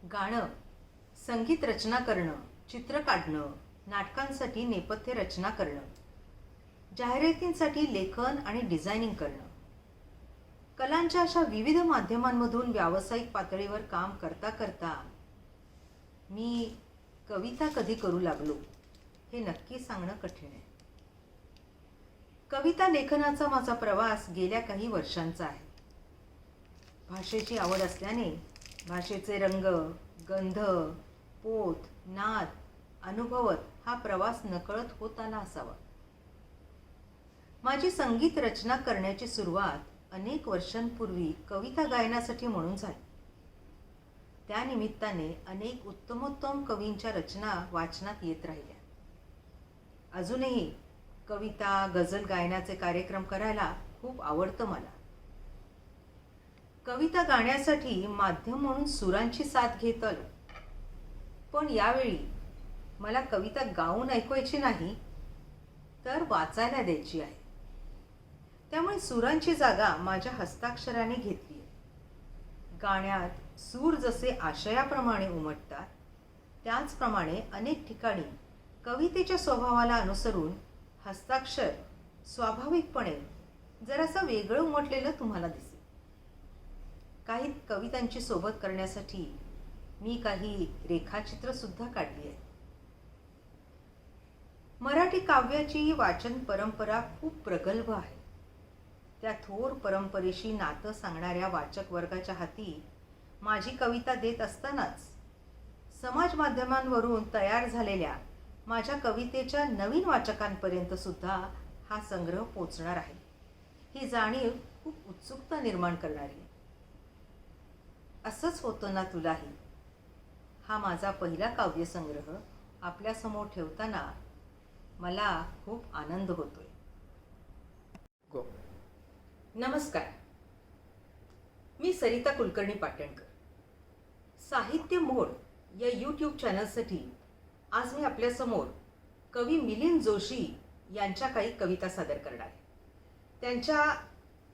गाणं, संगीत रचना करणं, चित्र काढणं, नाटकांसाठी नेपथ्य रचना करणं, जाहिरातींसाठी लेखन आणि डिझायनिंग करणं, कलांच्या अशा विविध माध्यमांमधून व्यावसायिक पातळीवर काम करता करता मी कविता कधी करू लागलो हे नक्की सांगणं कठीण आहे. कविता लेखनाचा माझा प्रवास गेल्या काही वर्षांचा आहे. भाषेची आवड असल्याने भाषेचे रंग, गंध, पोत, नाद अनुभवत हा प्रवास नकळत होत आला असावा. माझी संगीत रचना करण्याची सुरुवात अनेक वर्षांपूर्वी कविता गायनासाठी म्हणून झाली. त्या निमित्ताने अनेक उत्तमोत्तम कवींच्या रचना वाचनात येत राहिल्या. अजूनही कविता, गझल गायनाचे कार्यक्रम करायला खूप आवडतं मला. कविता गाण्यासाठी माध्यम म्हणून सुरांची साथ घेत आलो. पण यावेळी मला कविता गाऊन ऐकवायची नाही, तर वाचायला द्यायची आहे. त्यामुळे सुरांची जागा माझ्या हस्ताक्षराने घेतली. गाण्यात सूर जसे आशयाप्रमाणे उमटतात, त्याचप्रमाणे अनेक ठिकाणी कवितेच्या स्वभावाला अनुसरून हस्ताक्षर स्वाभाविकपणे जरासं वेगळं उमटलेलं तुम्हाला दिसेल. काही कवितांची सोबत करण्यासाठी मी काही रेखाचित्र सुद्धा काढली आहे. मराठी काव्याची वाचन परंपरा खूप प्रगल्भ आहे. त्या थोर परंपरेशी नातं सांगणाऱ्या वाचक वर्गाच्या हाती माझी कविता देत असतानाच समाज माध्यमांवरून तयार झालेल्या माझ्या कवितेच्या नवीन वाचकांपर्यंत सुद्धा हा संग्रह पोचणार आहे. ही जाणीव खूप उत्सुकता निर्माण करणारी आहे. असंच होतं ना तुलाही हा माझा पहिला काव्यसंग्रह आपल्यासमोर ठेवताना मला खूप आनंद होतोय. गो. नमस्कार, मी सरिता कुलकर्णी पाटणकर. साहित्य मोड या यूट्यूब चॅनलसाठी आज मी आपल्यासमोर कवी मिलिंद जोशी यांच्या काही कविता सादर करणार आहे. त्यांच्या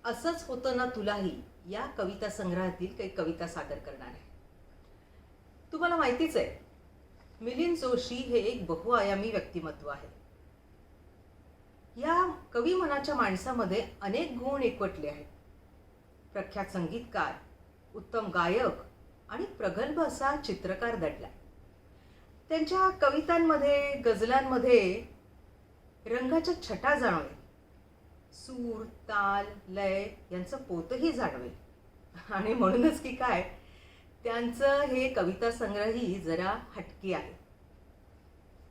असंच होतं ना तुलाही या कविता संग्रहातील काही कविता सादर करणार आहे. तुम्हाला माहितीच आहे, मिलिंद जोशी हे एक बहुआयामी व्यक्तिमत्व आहे. या कवी मनाच्या माणसामध्ये अनेक गुण एकवटले आहेत. प्रख्यात संगीतकार, उत्तम गायक आणि प्रगल्भ असा चित्रकार दडला. त्यांच्या कवितांमध्ये, गझलांमध्ये रंगाच्या छटा जाणवेल. सूर, ताल, लय यांचं पोतही जाणवेल. आणि म्हणूनच की काय, त्यांचं हे कविता संग्रहही जरा हटके आहे.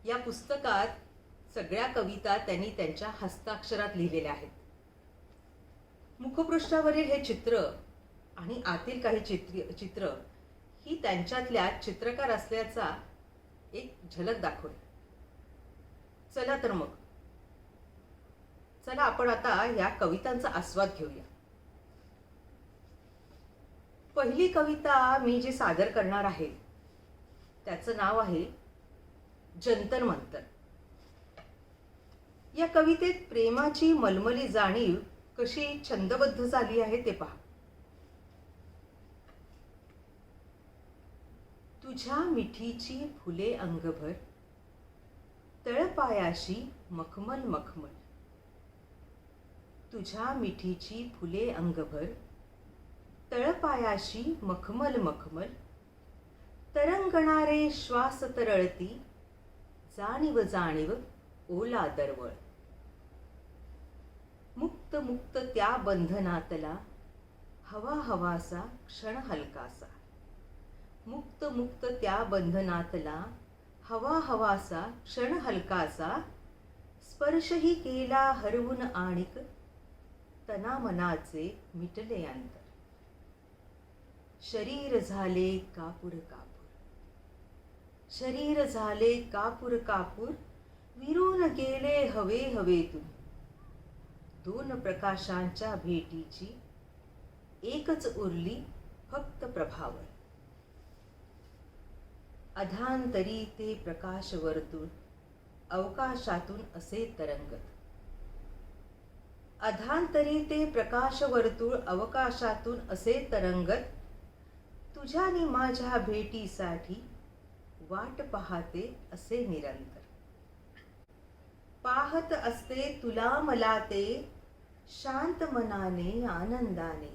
या पुस्तकात सगळ्या कविता त्यांनी त्यांच्या हस्ताक्षरात लिहिलेल्या आहेत. मुखपृष्ठावरील हे चित्र आणि आतील काही चित्र ही त्यांच्यातल्या चित्रकार असल्याचा एक झलक दाखवते. चला आपण आता या कवितांचा आस्वाद घेऊया. पहिली कविता मी जी सादर करणार आहे त्याचं नाव आहे जंतर मंतर. या कवितेत प्रेमाची मलमली जाणीव कशी छंदबद्ध झाली आहे ते पहा. तुझ्या मिठीची फुले अंगभर, तळपायाशी मखमल मखमल. तुझ्या मिठीची फुले अंगभर, तळपायाशी मखमल मखमल. तरंगणारे श्वास तरळती, जाणीव जाणीव ओला दरवळ. मुक्त मुक्त त्या बंधनातला, हवा हवासा क्षण हलकासा. मुक्त मुक्त त्या बंधनातला, हवा हवासा क्षण हलकासा. स्पर्शही केला हरवून आणिक, तना मनाचे मिटले अंतर. शरीर झाले कापूर कापूर, शरीर झाले कापूर कापूर. विरून गेले हवे हवेतून, दोन प्रकाशांच्या भेटीची एकच उरली फक्त प्रभावर. अधांतरी ते प्रकाश वर्तुळ, अवकाशातून असे तरंगत. अधांतरी ते प्रकाश वर्तुळ, अवकाशातून असे तरंगत. तुझ्यानी माझ्या भेटीसाठी वाट पाहते असे निरंतर. पाहत असते तुला मला ते शांत मनाने आनंदाने.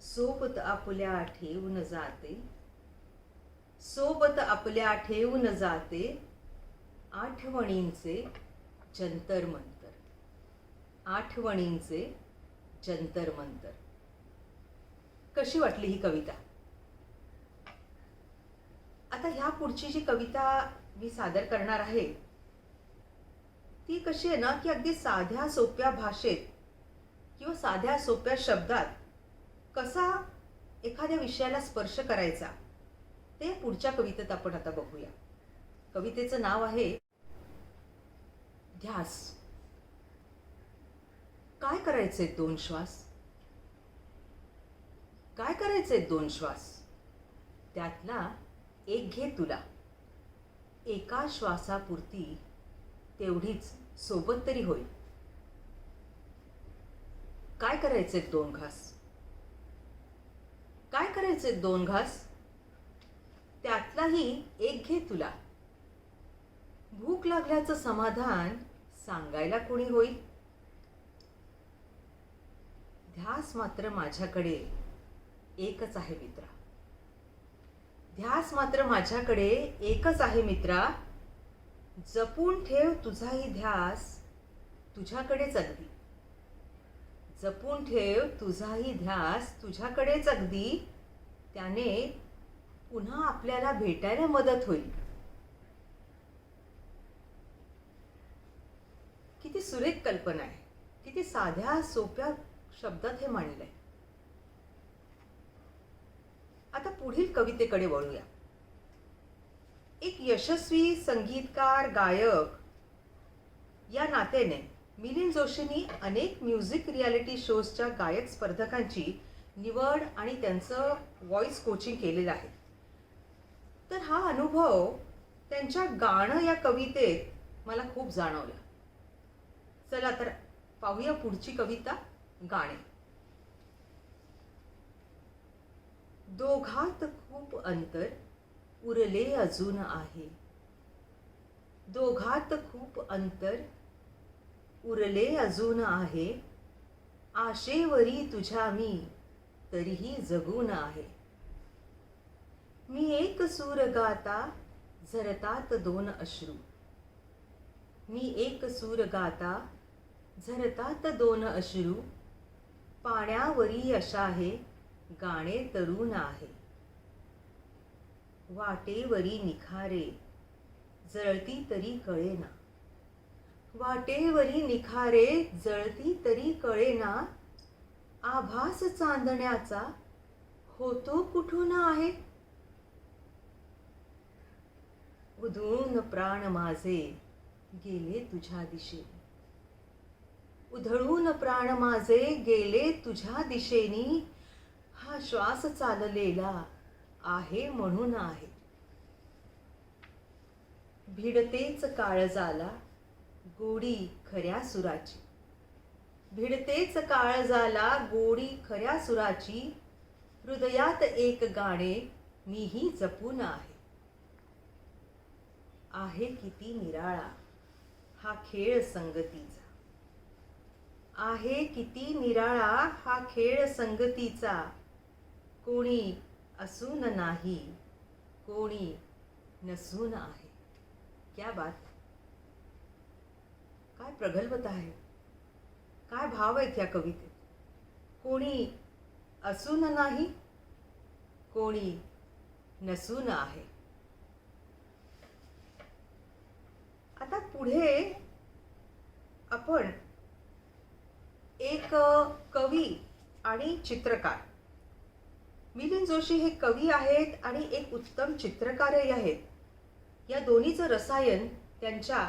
सोबत आपल्या ठेवून जाते, सोबत आपल्या ठेवून जाते आठवणींचे जंतर मंतर. आठवणींचे जंतर मंतर. कशी वाटली ही कविता? आता ह्या पुढची जी कविता मी सादर करणार आहे ती कशी आहे ना, की अगदी साध्या सोप्या भाषेत किंवा साध्या सोप्या शब्दात कसा एखाद्या विषयाला स्पर्श करायचा ते पुढच्या कवितेत आपण आता बघूया. कवितेचं नाव आहे ध्यास. काय करायचे दोन श्वास? काय करायचे दोन श्वास? त्यातला एक घे तुला. एका श्वासापुरती तेवढीच सोबत तरी होईल. काय करायचे दोन घास? काय करायचे दोन घास? त्यातलाही एक घे तुला. भूक लागल्याचं समाधान सांगायला कोणी होईल? ध्यास मात्र माझ्याकडे एकच आहे मित्रा. ध्यास मात्र माझ्याकडे एकच आहे मित्रा. जपून ठेव तुझाही ध्यास तुझ्याकडेच अगदी. जपून ठेव तुझाही ध्यास तुझ्याकडेच अगदी. त्याने पुन्हा आपल्याला भेटायला मदत होईल. किती सुरेख कल्पना आहे. किती साध्या सोप्या शब्दात हे मांडलंय. आता पुढील कवितेकडे वळूया. एक यशस्वी संगीतकार गायक या नात्याने मिलिंद जोशींनी अनेक म्युझिक रियालिटी शोजच्या गायक स्पर्धकांची निवड आणि त्यांचं व्हॉइस कोचिंग केलेलं आहे. तर हा अनुभव त्यांच्या गाणं या कवितेत मला खूप जाणवला. चला तर पाहूया पुढची कविता, गाणे. दोघात खूप अंतर उरले अजून आहे. दोघात खूप अंतर उरले अजून आहे. आशेवरी तुझ्या मी तरीही जगून आहे. मी एक सूर गाता झरतात दोन अश्रू. मी एक सूर गाता झरतात दोन अश्रू. पाण्यावरी अशाहे गाणे तरुण आहे. वाटेवरी निखारे जळती तरी कळेना. वाटेवरी निखारे जळती तरी कळेना. आभास चांदण्याचा होतो कुठून आहे. उधळून प्राण माझे गेले तुझ्या दिशेने. उधळून प्राण माझे गेले तुझ्या दिशेनी. हा श्वास चाललेला आहे म्हणून आहे. भिडतेच काळजाला गोडी खऱ्या सुराची. भिडतेच काळजाला गोडी खऱ्या सुराची. हृदयात एक गाणे मीही जपून आहे. आहे किती निराळा हा खेळ संगतीचा. आहे किती निराळा हा खेळ संगतीचा. कोणी असून नाही कोणी नसून आहे. क्या बात. काय प्रगल्भता आहे. काय भाव आहेत या कवितेत. कोणी असून नाही कोणी नसून आहे. आता पुढे आपण एक कवी आणि चित्रकार. मिलिंद जोशी हे कवी आहेत आणि एक उत्तम चित्रकारही आहेत. या दोन्हीचं रसायन त्यांच्या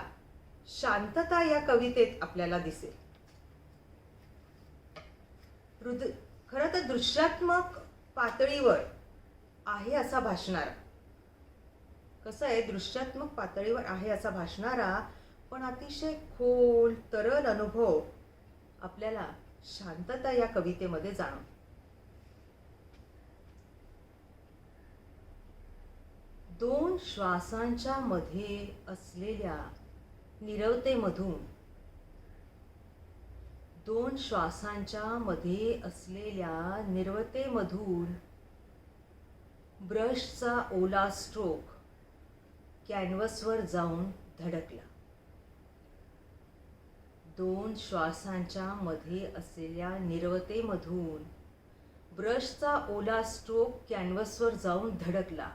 शांतता या कवितेत आपल्याला दिसेल. खरं तर दृश्यात्मक पातळीवर आहे असा भासणारा. कसं आहे, दृश्यात्मक पातळीवर आहे असा भासणारा पण अतिशय खोल तरल अनुभव आपल्याला शांतता या कवितेमध्ये जाणवतो. दोन श्वासांच्या मध्ये असलेल्या नीरवतेमधून, दोन श्वासांच्या मध्ये असलेल्या निर्वतेमधून ब्रशचा ओला स्ट्रोक कॅनव्हसवर जाऊन धडकला. दोन श्वासांच्या मध्ये असलेल्या निर्वतेमधून ब्रशचा ओला स्ट्रोक कॅनव्हसवर जाऊन धडकला.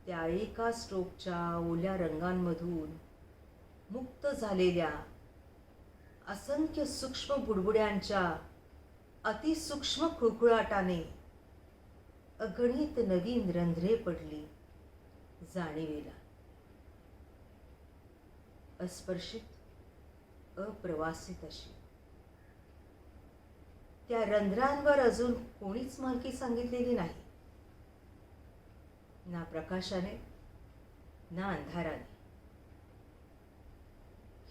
त्या एका स्ट्रोकच्या ओल्या रंगांमधून मुक्त झालेल्या असंख्य सूक्ष्म बुडबुड्यांच्या अतिसूक्ष्म खुळखुळाटाने अगणित नवीन रंध्रे पडली जाणीवेला. अस्पर्शित, अप्रवासित अशी. त्या रंध्रांवर अजून कोणीच मालकी सांगितलेली नाही, ना प्रकाशाने ना अंधाराने.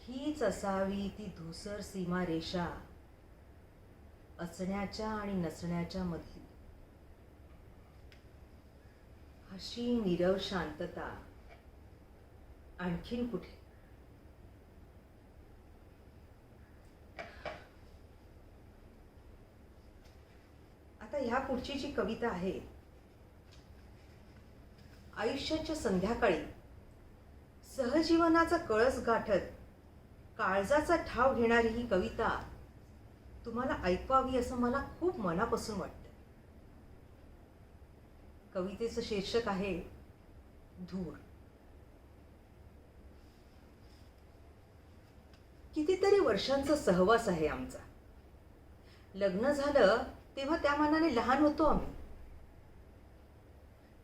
हीच असावी ती धूसर सीमारेषा असण्याच्या आणि नसण्याच्या मधली. अशी नीरव शांतता आणखीन कुठे? आता ह्या पुढची जी कविता आहे, आयुष्याच्या संध्याकाळी सहजीवनाचा कळस गाठत काळजाचा ठाव घेणारी ही कविता तुम्हाला ऐकवावी असं मला खूप मनापासून वाटतं. कवितेचं शीर्षक आहे धूर. कितीतरी वर्षांचा सहवास आहे आमचा. लग्न झालं तेव्हा त्या मानाने लहान होतो आम्ही.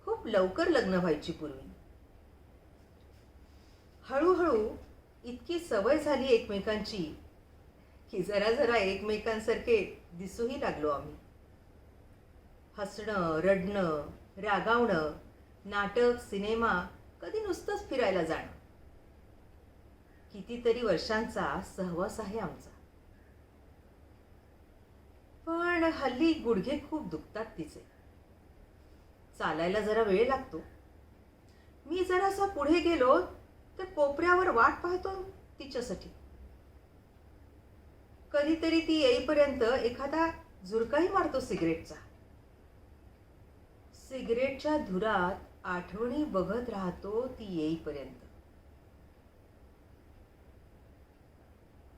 खूप लवकर लग्न व्हायची पूर्वी. हळूहळू इतकी सवय झाली एकमेकांची की जरा जरा एकमेकांसारखे दिसूही लागलो आम्ही. हसणं, रडणं, रागावणं, नाटक, सिनेमा, कधी नुसतंच फिरायला जाणं. कितीतरी वर्षांचा सहवास आहे आमचा. पण हल्ली गुडघे खूप दुखतात तिचे. चालायला जरा वेळ लागतो. मी जरासा पुढे गेलो तर कोपऱ्यावर वाट पाहतो तिच्यासाठी. कधीतरी ती येईपर्यंत एखादा झुरकाही मारतो सिगरेटचा. सिगरेटच्या धुरात आठवणी बघत राहतो ती येईपर्यंत.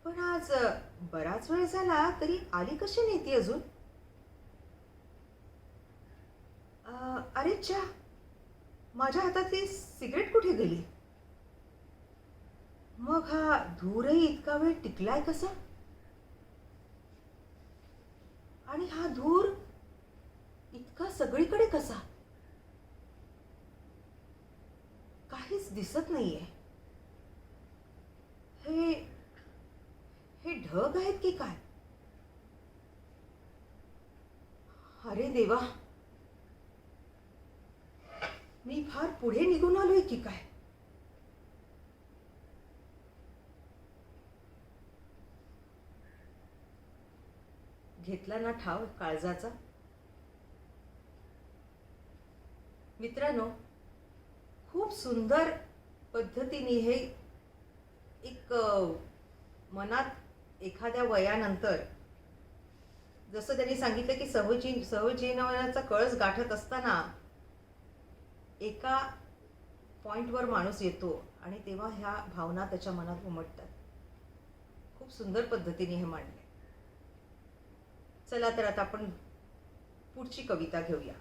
पण आज बराच वेळ झाला तरी आली कशी नाही ती अजून? अरे च्या, माझ्या हातातली सिगरेट कुठे गेली? मग हा धूरही इतका वेळ टिकलाय कसा? आणि हा धूर इतका सगळीकडे कसा? काहीच दिसत नाहीये. हे ढग आहेत की काय? अरे देवा, मी फार पुढे निघून आलोय की काय? घेतला ना ठाव काळजाचा? मित्रांनो, खूप सुंदर पद्धतीने हे एक मनात एखाद्या वयानंतर, जसं त्यांनी सांगितलं की सहजीवनाचा कळस गाठत असताना एका पॉइंटवर माणूस येतो आणि तेव्हा ह्या भावना त्याच्या मनात उमटतात. खूप सुंदर पद्धतीने हे मांडले. चला तर आता आपण पुढची कविता घेऊया.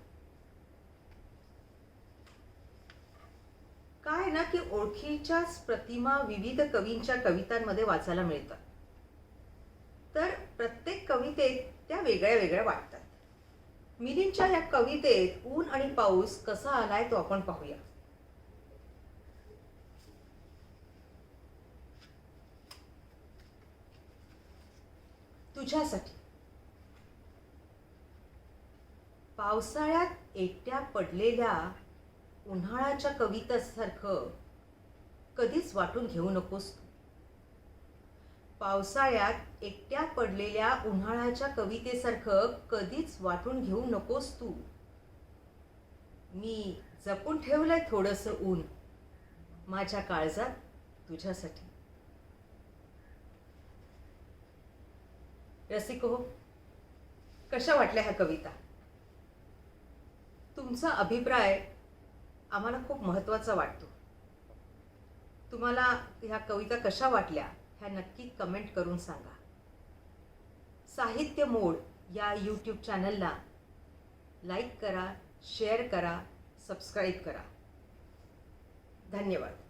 काय ना की ओळखीच्याच प्रतिमा विविध कवींच्या कवितांमध्ये वाचायला मिळतात. तर प्रत्येक कवितेत त्या वेगळ्या वेगळ्या वाटतात. मिलिंदच्या या कवितेत ऊन आणि पाऊस कसा आलाय तो आपण पाहूया. तुझ्यासाठी. पावसाळ्यात एकट्या पडलेल्या उन्हाळ्याच्या कवितेसारखं कधीच वाटून घेऊ नकोस तू. पावसाळ्यात एकट्या पडलेल्या उन्हाळ्याच्या कवितेसारखं कधीच वाटून घेऊ नकोस तू. मी जपून ठेवलंय थोडंसं ऊन माझ्या काळजात तुझ्यासाठी. रसिको, कशा वाटल्या ह्या कविता? तुमचा अभिप्राय आम्हाला खूप महत्त्वाचा वाटतो. तुम्हाला ह्या कविता कशा वाटल्या ह्या नक्की कमेंट करून सांगा. साहित्य मोड या यूट्यूब चॅनलला लाईक करा, शेअर करा, सबस्क्राईब करा. धन्यवाद.